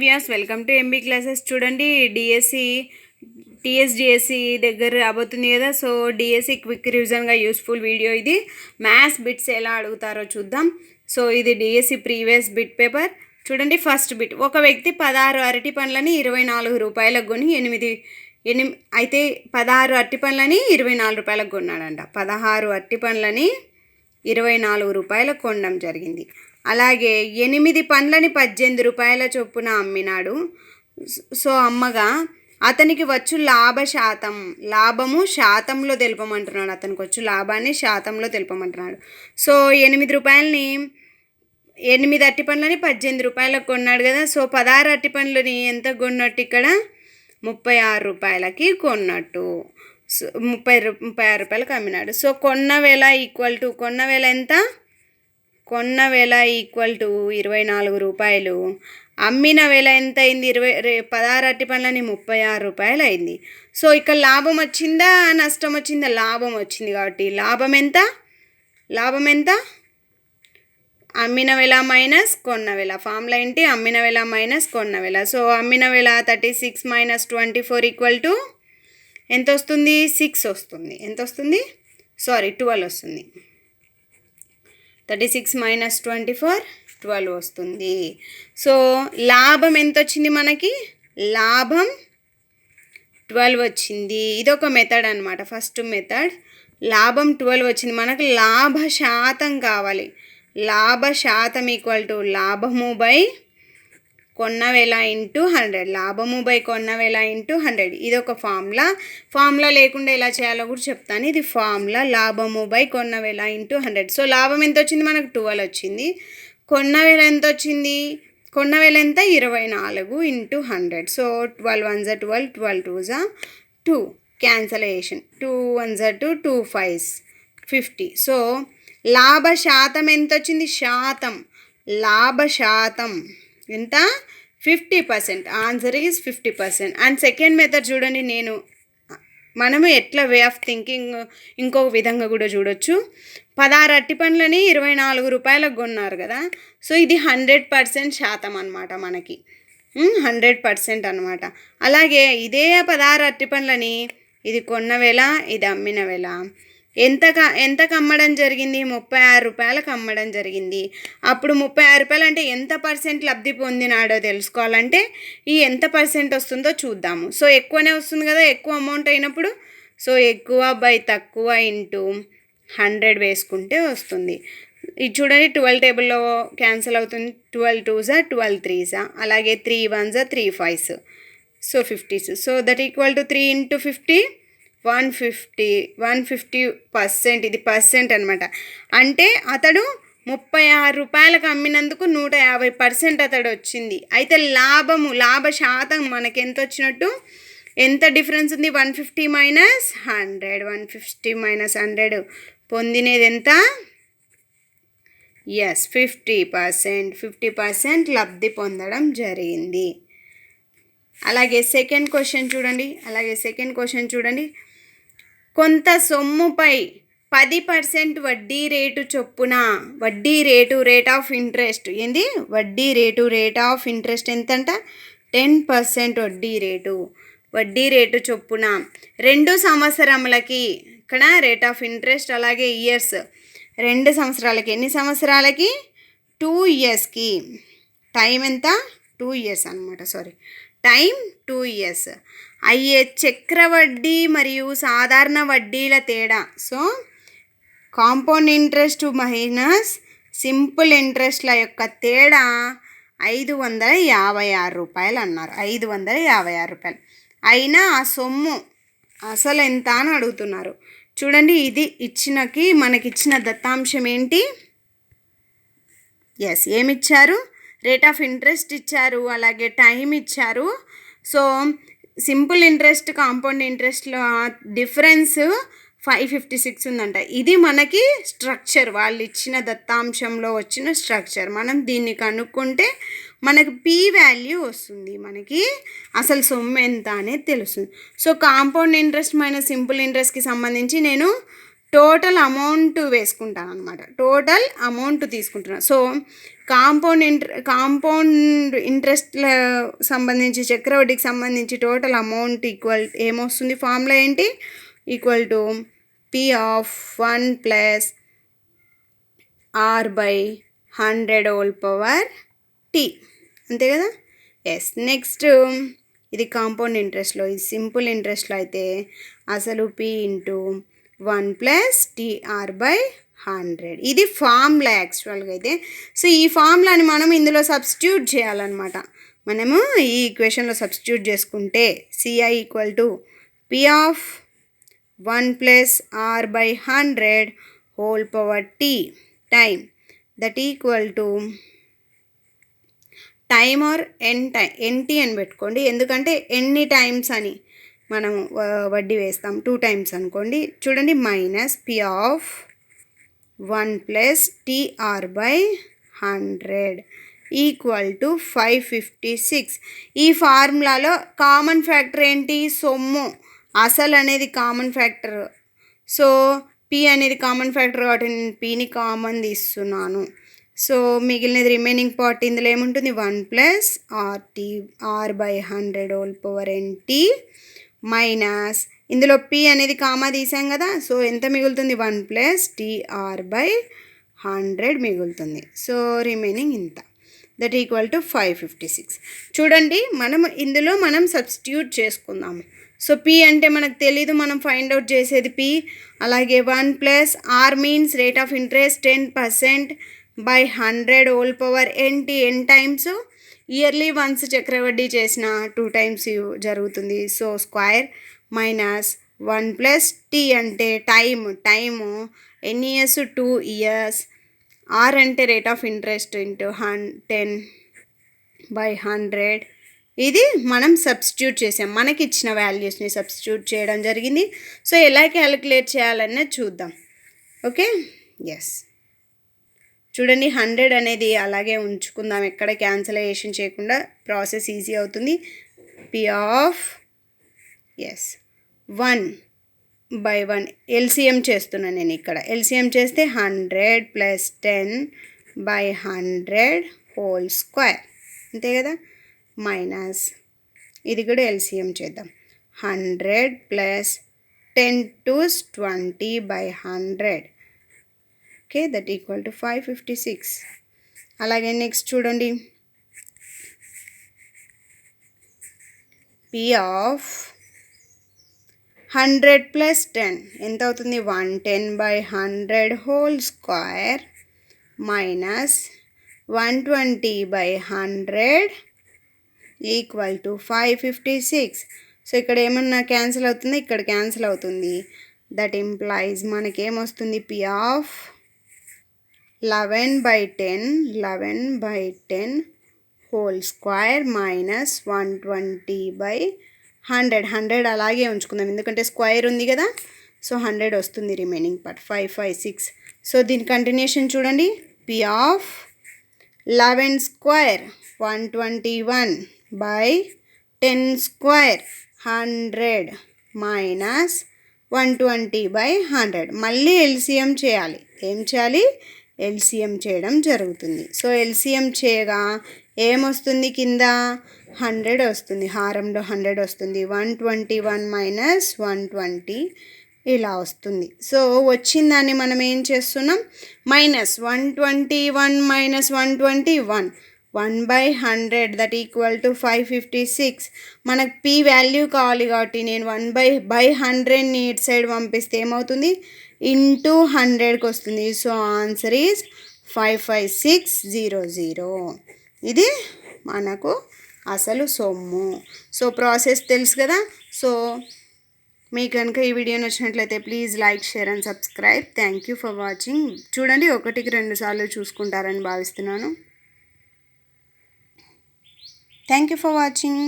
Viewers welcome to MB classes. చూడండి, DSC TSDSC దగ్గర రాబోతుంది కదా. సో డిఎస్సి క్విక్ రివిజన్గా యూస్ఫుల్ వీడియో ఇది. మ్యాథ్స్ బిట్స్ ఎలా అడుగుతారో చూద్దాం. సో ఇది డిఎస్సి ప్రీవియస్ బిట్ పేపర్. చూడండి, ఫస్ట్ బిట్. ఒక వ్యక్తి 16 అరటి పండ్లని 24 రూపాయలకు కొని 16 అరటి పండ్లని 24 రూపాయలకు కొన్నాడంట. 16 అరటి పండ్లని 24 రూపాయలకు కొనడం జరిగింది. అలాగే 8 పండ్లని 18 రూపాయల చొప్పున అమ్మినాడు. సో అమ్మగా అతనికి వచ్చు లాభము శాతంలో తెలుపమంటున్నాడు. అతనికి వచ్చు లాభాన్ని శాతంలో తెలుపమంటున్నాడు. సో 8 రూపాయలని 8 అరటి పండ్లని 18 రూపాయలకు కొన్నాడు కదా. సో 16 అరటి పండ్లని ఎంత కొన్నట్టు? ఇక్కడ 36 రూపాయలకి కొన్నట్టు. 36 రూపాయలకు అమ్మినాడు. సో కొన్న వేల ఎంత? కొన్న వేల ఈక్వల్ టు 24 రూపాయలు. అమ్మిన వేల ఎంత అయింది? 16 అరటి పండ్లని 36 రూపాయలు అయింది. సో ఇక్కడ లాభం వచ్చిందా నష్టం వచ్చిందా? లాభం వచ్చింది. కాబట్టి లాభం ఎంత? అమ్మిన వేల మైనస్ కొన్న వేల. ఫార్ములా ఏంటి? అమ్మిన వేల మైనస్ కొన్న వేల. సో అమ్మిన వేల 36 మైనస్ 24 ఈక్వల్ టు ఎంత వస్తుంది? 6 వస్తుంది. ఎంత వస్తుంది? 12 వస్తుంది. 36 మైనస్ 24 12 వస్తుంది. సో లాభం ఎంత వచ్చింది మనకి? లాభం 12 వచ్చింది. ఇదొక మెథడ్ అనమాట. ఫస్ట్ మెథడ్ లాభం 12 వచ్చింది. మనకు లాభ శాతం కావాలి. లాభ శాతం ఈక్వల్ టు లాభము బై కొన్న వేల ఇంటూ 100. లాభము బై కొన్న వేల ఇంటూ 100. ఇది ఒక ఫార్ములా లేకుండా ఎలా చేయాలో కూడా చెప్తాను. ఇది ఫార్ములా. లాభము బై కొన్న వేల ఇంటూ 100. సో లాభం ఎంత వచ్చింది మనకు? 12 వచ్చింది. కొన్న వేల ఎంత వచ్చింది? కొన్న వేల ఎంత? 24 ఇంటూ 100. సో 12 1 జా 12, 12 2 జా 2. క్యాన్సలేషన్. 2 1 జా 2, 2 5 50. సో లాభ శాతం ఎంత వచ్చింది? లాభ శాతం ఎంత? 50%. Answer is 50%. And second method చూడండి. మనము ఎట్లా వే ఆఫ్ థింకింగ్ ఇంకొక విధంగా కూడా చూడొచ్చు. 16 అరటి పండ్లని 24 రూపాయలకు కొన్నారు కదా. సో ఇది 100% శాతం అనమాట. మనకి 100% అనమాట. అలాగే ఇదే 16 అరటి పండ్లని ఇది కొన్న వేల, ఇది అమ్మిన వేల. ఎంతకు అమ్మడం జరిగింది? 36 రూపాయలకు అమ్మడం జరిగింది. అప్పుడు 36 రూపాయలు అంటే ఎంత పర్సెంట్ లబ్ధి పొందినాడో తెలుసుకోవాలంటే ఈ ఎంత పర్సెంట్ వస్తుందో చూద్దాము. సో ఎక్కువనే వస్తుంది కదా, ఎక్కువ అమౌంట్ అయినప్పుడు. సో ఎక్కువ బై తక్కువ ఇంటూ 100 వేసుకుంటే వస్తుంది. ఇది చూడండి, 12 టేబుల్లో క్యాన్సిల్ అవుతుంది. 12 2 జా 12 3 జా. అలాగే 3 1 జా 3 5. So 50. So that equal to 3 into 50 150%. ఇది పర్సెంట్ అనమాట. అంటే అతడు 36 రూపాయలకు అమ్మినందుకు 150% అతడు వచ్చింది. అయితే లాభ శాతం మనకి ఎంత వచ్చినట్టు? ఎంత డిఫరెన్స్ ఉంది? 150 మైనస్ 100. 150 మైనస్ 100 పొందినది ఎంత? 50% లబ్ధి పొందడం జరిగింది. అలాగే సెకండ్ క్వశ్చన్ చూడండి. కొంత సొమ్ముపై 10% వడ్డీ రేటు చొప్పున రేట్ ఆఫ్ ఇంట్రెస్ట్ ఏంది? రేట్ ఆఫ్ ఇంట్రెస్ట్ ఎంతంట? 10% వడ్డీ రేటు చొప్పున 2 సంవత్సరములకి. ఇక్కడ రేట్ ఆఫ్ ఇంట్రెస్ట్ అలాగే ఇయర్స్. 2 సంవత్సరాలకి. ఎన్ని సంవత్సరాలకి? 2 ఇయర్స్కి. టైం ఎంత? 2 ఇయర్స్ అనమాట. Time 2 years. అయ్యే చక్రవడ్డీ మరియు సాధారణ వడ్డీల తేడా. So compound interest minus simple ఇంట్రెస్ట్ల యొక్క తేడా 556 రూపాయలు అన్నారు. 556 రూపాయలు. అయినా ఆ సొమ్ము అసలు ఎంత అని అడుగుతున్నారు. చూడండి, ఇది మనకిచ్చిన దత్తాంశం ఏంటి? ఏమిచ్చారు? రేట్ ఆఫ్ ఇంట్రెస్ట్ ఇచ్చారు, అలాగే టైం ఇచ్చారు. సో సింపుల్ ఇంట్రెస్ట్ కాంపౌండ్ ఇంట్రెస్ట్లో డిఫరెన్స్ 556 ఉందంట. ఇది మనకి స్ట్రక్చర్, వాళ్ళు ఇచ్చిన దత్తాంశంలో వచ్చిన స్ట్రక్చర్. మనం దీన్ని కనుక్కుంటే మనకి పీ వాల్యూ వస్తుంది. మనకి అసలు సొమ్ము ఎంత అనేది తెలుస్తుంది. So compound interest minus simple ఇంట్రెస్ట్కి సంబంధించి నేను టోటల్ అమౌంట్ వేసుకుంటాను అనమాట. టోటల్ అమౌంట్ తీసుకుంటున్నాను. సో కాంపౌండ్ ఇంట్రెస్ట్ల సంబంధించి చక్రవడ్డీకి సంబంధించి టోటల్ అమౌంట్ ఈక్వల్ ఏమొస్తుంది, ఫార్ములా ఏంటి, equal to P of 1 plus R/100 whole power T, అంతే కదా. ఎస్. నెక్స్ట్ ఇది కాంపౌండ్ ఇంట్రెస్ట్లో, ఇది సింపుల్ ఇంట్రెస్ట్లో అయితే అసలు P ఇంటూ 1 ప్లస్ TR/100. ఇది ఫార్ములా యాక్చువల్గా అయితే. సో ఈ ఫార్ములాని మనం ఇందులో సబ్స్టిట్యూట్ చేయాలన్నమాట. మనము ఈ ఈక్వేషన్లో సబ్స్టిట్యూట్ చేసుకుంటే CI equal to P of 1 plus R/100 whole power T time, that equal to time or NT అని పెట్టుకోండి, ఎందుకంటే ఎన్ని టైమ్స్ అని మనం వడ్డీ వేస్తాం. 2 టైమ్స్ అనుకోండి. చూడండి, minus P of 1 plus TR/100 equal to 556. ఈ ఫార్ములాలో కామన్ ఫ్యాక్టర్ ఏంటి, సొమ్ము. అసలు అనేది కామన్ ఫ్యాక్టర్. సో P అనేది కామన్ ఫ్యాక్టర్ కాబట్టి నేను Pని కామన్ తీస్తున్నాను. సో మిగిలినది రిమైనింగ్ పార్ట్ ఇందులో ఏముంటుంది, 1 plus R/100 whole power NT minus ఇందులో P అనేది కామా తీసాం కదా. సో ఎంత మిగులుతుంది, 1 ప్లస్ TR/100 మిగులుతుంది. సో రిమైనింగ్ ఇంత, దట్ ఈక్వల్ టు 556. చూడండి, ఇందులో మనం సబ్స్టిట్యూట్ చేసుకుందాము. సో P అంటే మనకు తెలీదు, మనం ఫైండ్ అవుట్ చేసేది P. అలాగే 1 plus R means rate of interest 10% by 100 whole power NT, n times. Yearly once చక్రవడ్డీ చేసిన 2 టైమ్స్ జరుగుతుంది. So square minus 1 plus T అంటే టైము ఎన్ని ఇయర్స్, 2 ఇయర్స్. R అంటే రేట్ ఆఫ్ ఇంట్రెస్ట్ ఇంటూ 10/100. ఇది మనం సబ్స్టిట్యూట్ చేసాం, మనకి ఇచ్చిన వాల్యూస్ని సబ్స్టిట్యూట్ చేయడం జరిగింది. సో ఎలా క్యాలిక్యులేట్ చేయాలన్నది చూద్దాం. Okay, yes. చూడండి, 100 అనేది అలాగే ఉంచుకుందాం, ఎక్కడ క్యాన్సలేషన్ చేయకుండా, ప్రాసెస్ ఈజీ అవుతుంది. P ఆఫ్ 1/1 LCM చేస్తున్నాను నేను ఇక్కడ. LCM చేస్తే 100 ప్లస్ 10/100 హోల్ స్క్వేర్, అంతే కదా. మైనస్ ఇది కూడా LCM చేద్దాం. 100 plus 10 to 20/100. Okay, that equal to 556. అలాగే నెక్స్ట్ చూడండి, P ఆఫ్ 100 ప్లస్ 10 ఎంత అవుతుంది, 110/100 whole square minus 120/100 equal to 556. So ఇక్కడ ఏమన్నా క్యాన్సిల్ అవుతుంది, ఇక్కడ క్యాన్సిల్ అవుతుంది. దట్ ఇంప్లైజ్ మనకేమొస్తుంది, P of 11/10 whole square minus 120/100. 100 అలాగే ఉంచుకుందాం, ఎందుకంటే స్క్వేర్ ఉంది కదా. సో 100 వస్తుంది రిమైనింగ్ పార్ట్, 556. సో దీని కంటిన్యూషన్ చూడండి, P of 11 square 121/10 square 100 minus 120/100. మళ్ళీ LCM చేయాలి. ఏం చేయాలి, LCM చేయడం జరుగుతుంది. సో LCM చేయగా ఏమొస్తుంది, కింద 100 వస్తుంది, హారంలో 100 వస్తుంది. 121 మైనస్ 120 ఇలా వస్తుంది. సో వచ్చిన దాన్ని మనం ఏం చేస్తున్నాం, minus 121 minus 121, 1/100 that equal to 556. మనకు P వాల్యూ కావాలి కాబట్టి నేను 1/100ని ఇటు సైడ్ పంపిస్తే ఏమవుతుంది, ఇంటూ 100కి వస్తుంది. So answer is 55600. ఇది మనకు అసలు సొమ్ము. సో ప్రాసెస్ తెలుసు కదా. సో మీకు కనుక ఈ వీడియో నచ్చినట్లయితే please like, share and subscribe. Thank you for watching. చూడండి, 1కి 2 సార్లు చూసుకుంటారని భావిస్తున్నాను. Thank you for watching.